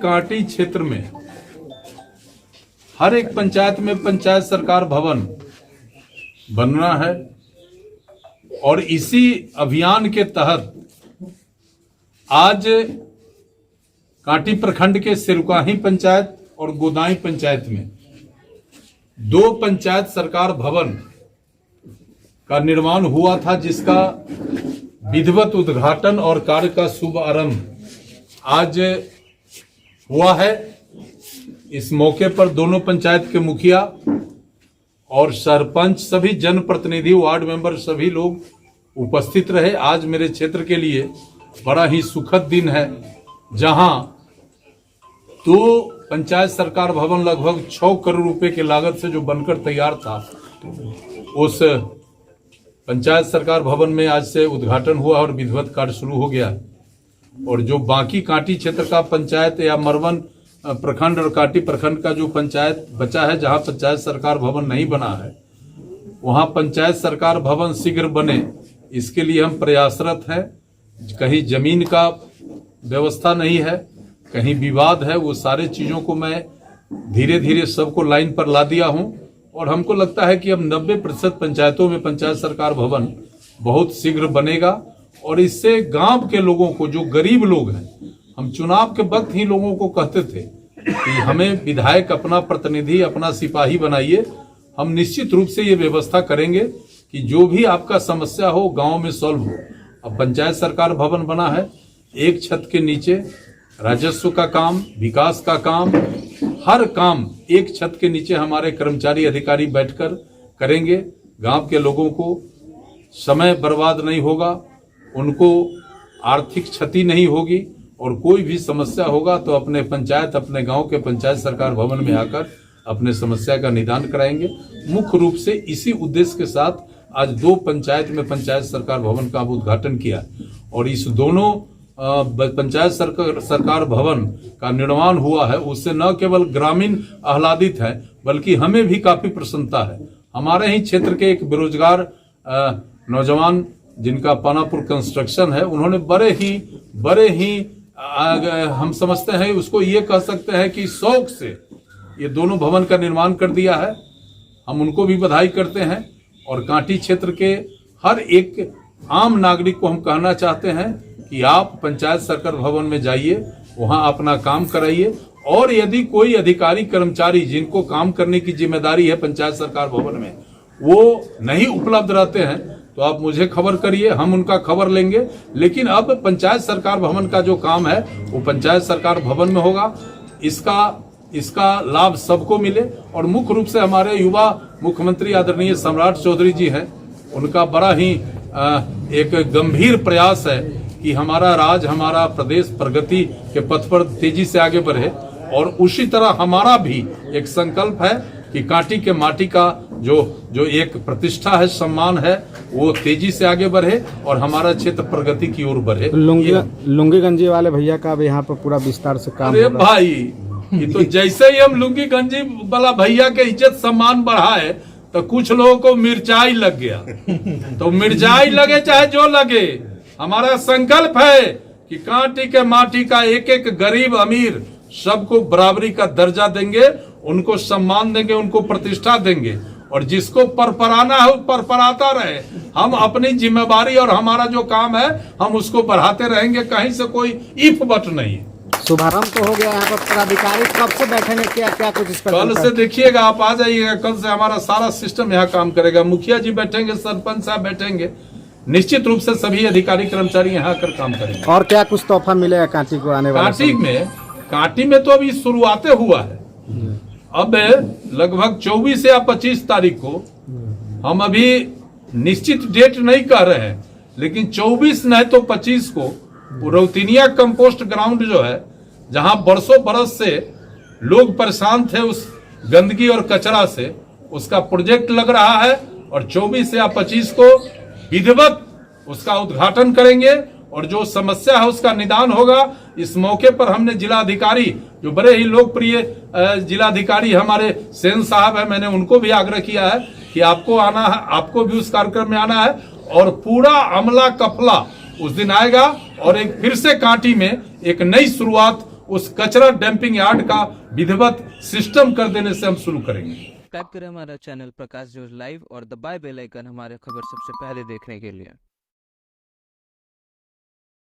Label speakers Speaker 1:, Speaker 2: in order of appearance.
Speaker 1: कांटी क्षेत्र में हर एक पंचायत में पंचायत सरकार भवन बनना है और इसी अभियान के तहत आज कांटी प्रखंड के सिरुकाही पंचायत और गोदाई पंचायत में 2 पंचायत सरकार भवन का निर्माण हुआ था, जिसका विधिवत उद्घाटन और कार्य का शुभ आरंभ आज हुआ है। इस मौके पर दोनों पंचायत के मुखिया और सरपंच, सभी जनप्रतिनिधि, वार्ड मेंबर, सभी लोग उपस्थित रहे। आज मेरे क्षेत्र के लिए बड़ा ही सुखद दिन है, जहां 2 पंचायत सरकार भवन लगभग 6 करोड़ रुपए की लागत से जो बनकर तैयार था, उस पंचायत सरकार भवन में आज से उद्घाटन हुआ और विधिवत कार्य शुरू हो गया। और जो बाकी कांटी क्षेत्र का पंचायत या मरवन प्रखंड और कांटी प्रखंड का जो पंचायत बचा है, जहां पंचायत सरकार भवन नहीं बना है, वहां पंचायत सरकार भवन शीघ्र बने, इसके लिए हम प्रयासरत हैं। कहीं जमीन का व्यवस्था नहीं है, कहीं विवाद है, वो सारे चीजों को मैं धीरे धीरे सबको लाइन पर ला दिया हूं और हमको लगता है कि अब 90% पंचायतों में पंचायत सरकार भवन बहुत शीघ्र बनेगा। और इससे गांव के लोगों को, जो गरीब लोग हैं, हम चुनाव के वक्त ही लोगों को कहते थे कि हमें विधायक अपना प्रतिनिधि, अपना सिपाही बनाइए। हम निश्चित रूप से ये व्यवस्था करेंगे कि जो भी आपका समस्या हो गांव में सॉल्व हो। अब पंचायत सरकार भवन बना है, एक छत के नीचे राजस्व का काम, विकास का काम, हर काम एक छत के नीचे हमारे कर्मचारी अधिकारी बैठकर करेंगे। गांव के लोगों को समय बर्बाद नहीं होगा, उनको आर्थिक क्षति नहीं होगी और कोई भी समस्या होगा तो अपने पंचायत, अपने गांव के पंचायत सरकार भवन में आकर अपने समस्या का निदान कराएंगे। मुख्य रूप से इसी उद्देश्य के साथ आज 2 पंचायत में पंचायत सरकार भवन का उद्घाटन किया और इस दोनों पंचायत सरकार भवन का निर्माण हुआ है, उससे न केवल ग्रामीण आह्लादित है बल्कि हमें भी काफी प्रसन्नता है। हमारे ही क्षेत्र के एक बेरोजगार नौजवान जिनका पानापुर कंस्ट्रक्शन है, उन्होंने बड़े ही हम समझते हैं उसको ये कह सकते हैं कि शौक से ये दोनों भवन का निर्माण कर दिया है। हम उनको भी बधाई करते हैं और कांटी क्षेत्र के हर एक आम नागरिक को हम कहना चाहते हैं कि आप पंचायत सरकार भवन में जाइए, वहां अपना काम कराइए और यदि कोई अधिकारी कर्मचारी जिनको काम करने की जिम्मेदारी है पंचायत सरकार भवन में, वो नहीं उपलब्ध रहते हैं तो आप मुझे खबर करिए, हम उनका खबर लेंगे। लेकिन अब पंचायत सरकार भवन का जो काम है वो पंचायत सरकार भवन में होगा। इसका लाभ सबको मिले और मुख्य रूप से हमारे युवा मुख्यमंत्री आदरणीय सम्राट चौधरी जी हैं, उनका बड़ा ही एक गंभीर प्रयास है कि हमारा राज्य, हमारा प्रदेश प्रगति के पथ पर तेजी से आगे बढ़े। और उसी तरह हमारा भी एक संकल्प है कि कांटी के माटी का जो एक प्रतिष्ठा है, सम्मान है, वो तेजी से आगे बढ़े और हमारा क्षेत्र प्रगति की ओर बढ़े।
Speaker 2: लुंगी गंजी वाले भैया का भी यहाँ पर पूरा विस्तार से काम।
Speaker 1: अरे भाई, ये तो जैसे ही हम लुंगी गंजी वाला भैया के इज्जत सम्मान बढ़ाए तो कुछ लोगों को मिर्चाई लग गया। तो मिर्चाई लगे चाहे जो लगे, हमारा संकल्प है कि कांटी के माटी का एक एक गरीब अमीर सबको बराबरी का दर्जा देंगे, उनको सम्मान देंगे, उनको प्रतिष्ठा देंगे और जिसको परपराना है वो परपराता रहे। हम अपनी जिम्मेवारी और हमारा जो काम है हम उसको बढ़ाते रहेंगे, कहीं से कोई इफ बट नहीं।
Speaker 2: शुभारंभ तो हो गया, यहाँ पर पदाधिकारी कब से बैठेंगे, क्या कुछ इस पर?
Speaker 1: कल से देखिएगा, आप आ जाइएगा, कल से हमारा सारा सिस्टम यहाँ काम करेगा। मुखिया जी बैठेंगे, सरपंच साहब बैठेंगे, निश्चित रूप से सभी अधिकारी कर्मचारी यहाँ आकर काम करेंगे।
Speaker 2: और क्या कुछ तोहफा मिलेगा कांटी को आने वाले?
Speaker 1: कांटी में तो अभी शुरुआतें हुआ है। अब लगभग 24 या 25 तारीख को, हम अभी निश्चित डेट नहीं कह रहे हैं, लेकिन 24 नहीं तो 25 को रौतिनिया कंपोस्ट ग्राउंड जो है, जहां बरसों बरस से लोग परेशान थे उस गंदगी और कचरा से, उसका प्रोजेक्ट लग रहा है और 24 या 25 को विधिवत उसका उद्घाटन करेंगे और जो समस्या है उसका निदान होगा। इस मौके पर हमने जिलाधिकारी, जो बड़े ही लोकप्रिय जिलाधिकारी हमारे सेन साहब है, मैंने उनको भी आग्रह किया है कि आपको आना है, आपको भी उस कार्यक्रम में आना है और पूरा अमला कफला उस दिन आएगा और एक फिर से कांटी में एक नई शुरुआत उस कचरा डंपिंग यार्ड का विधिवत सिस्टम कर देने से हम शुरू करेंगे।
Speaker 3: सब्सक्राइब करें हमारा चैनल प्रकाश न्यूज लाइव और दबाए बेल आइकन हमारे खबर सबसे पहले देखने के लिए।